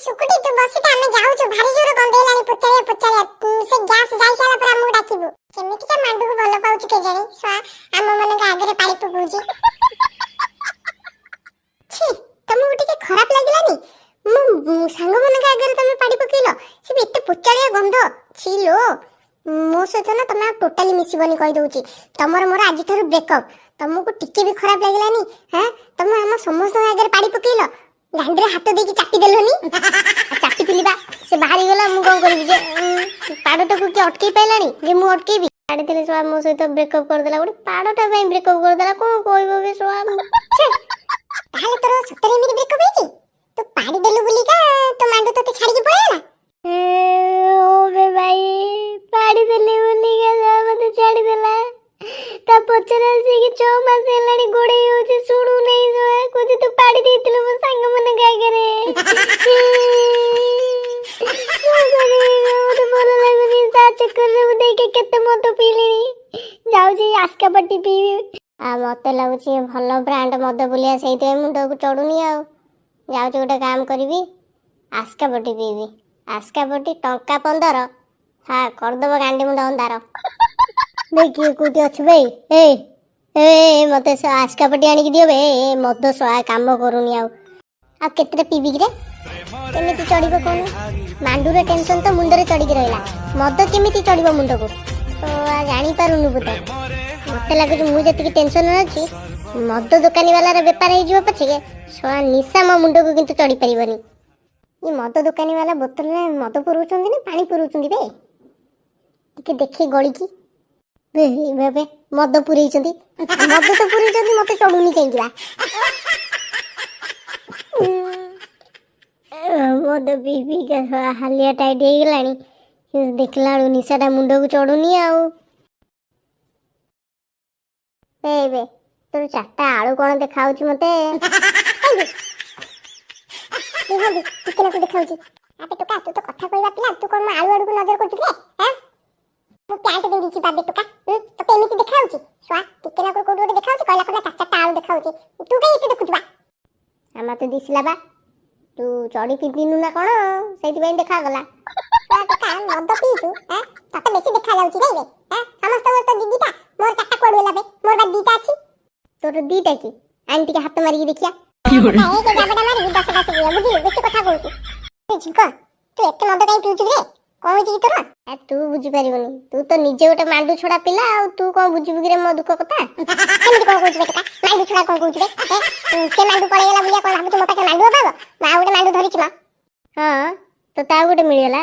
सुकुटी तू बसी त हमें जाऊ छु भारी जोर गंधेलानी पुचारिया पुचारिया से गैस जाई साला पर हमु डाकिबु केमिति का मांडू को भलो पाउछु के जानी स्वा हम मन का आगे पाड़ी पकुजी छी तुमको टिके खराब लागिलानी मु संग मन का आगे तुम पाड़ी पकेलो से एते पुचारिया गंध छी लो मो सहित ना तुम टोटली मिसिबनी कहि दउची तमर मोर आज थरु ब्रेकअप तुमको टिके भी खराब लागिलानी हैं तुम हम समस्त आगे पाड़ी पकेलो गांडरे हाथ देकी चाटी देलोनी चाटी पिलिबा से बाहरी गला मु कोन करबी जे पाडोटा को के अटकी पैलानी जे मु अटकेबी पाडी देले सो मो सहित ब्रेकअप कर देला ओडी पाडोटा पई ब्रेकअप कर देला कोन कहबो बे सो ताले तोर सतरे मिनी ब्रेकअप हेची तो पाडी देलु बुली का तो मांडू तो छाड़ी के पळेला ओ बे भाई पाडी देले बुली का मते छाड़ी देला ता पचरा से कि 6 मास हेलानी गोडे होचे सुणु नै सो कुछ तो पाडी देतिलो मो संग मन गाय करे तो बोल लागुनी ता चक्कर रे दे के केते मत पीलिनी जाऊ जी आस्का पट्टी पीबी आ मते लागुची भलो ब्रांड मद बुलिया सेइते मुंडो को चढुनी आ जाऊ जी गोटे काम करबी आस्का पट्टी पीबी आस्का पट्टी टंका 15 हां कर दबो गांडी मुंडो अंधार देखिए कोती अछि बे ए ए मते आस्का पट्टी आनी कि दियो बे ए मद सहा काम करूनी आ केतरे पीबी रे केमिति चढ़िबो कोन मांडूरे टेंशन तो मुंडरे चढ़ी के रहला मद केमिति चढ़िबो मुंडो को तो जानी पारुनु बुता मते लागु मु जति टेंशन अछि मद दुकानी वाला रे व्यापार हे जिवो पछे सहा निशा म मुंडो को किंतु चढ़ी परिबनी ई मद दुकानी वाला बोतल रे मद पुरुचंदी ने पानी पुरुचंदी बे टिके देखि गळी की बे बे मद पुरैचंदी मद तो पुरैचंदी मते चढ़ुनी केंगिबा मद बीबी का हालिया टाइट हे गेलानी देखला निशाटा मुंडो को चढ़ुनी आउ बे तोर चारटा आळू कोन देखाउची मते देहबी टिके न देखाउची आबे टोका तू तो कथा कहबा पिला तू कोन आळू आड़ू को नजर करछु रे हैं मु प्यांट दे दीची बाबे टोका तो केमिति देखाउची स्वा टिके न को कोडो देखाउची कहला कहला चारटा आळू देखाउची तू कई इते देखुछु बा आमा तो दिसला बा तू चढ़ी पिदिनु ना कोन सेति बई देखा गला स्वा टोका मद पीछु हैं तते बेसी देखा जाउची रे हैं समस्त मोर तो दीदीटा मोर चारटा कोडो लाबे मोर बा दीटा अछि तोर दीटा की आंटी के हाथ मारी देखिया ए के जाबडा मारी 10 बुझी बेसी कथा कहू ए झिका तू एते मद काई पीछु रे कोन जी तोरा ए तू बुझी परिबनी तू तो निजे गोटे मांडू छोड़ा पिला आ तू कोन बुझिबु रे मो दुख कथा केमिति कोन कहू बेटा मांडू छोड़ा कोन कहू रे से मांडू पळेला बुलिया कोन भाबु तू मोटा के मांडू बाबा मा गोटे मांडू धरिछि मा हां तो ता गोटे मिलिला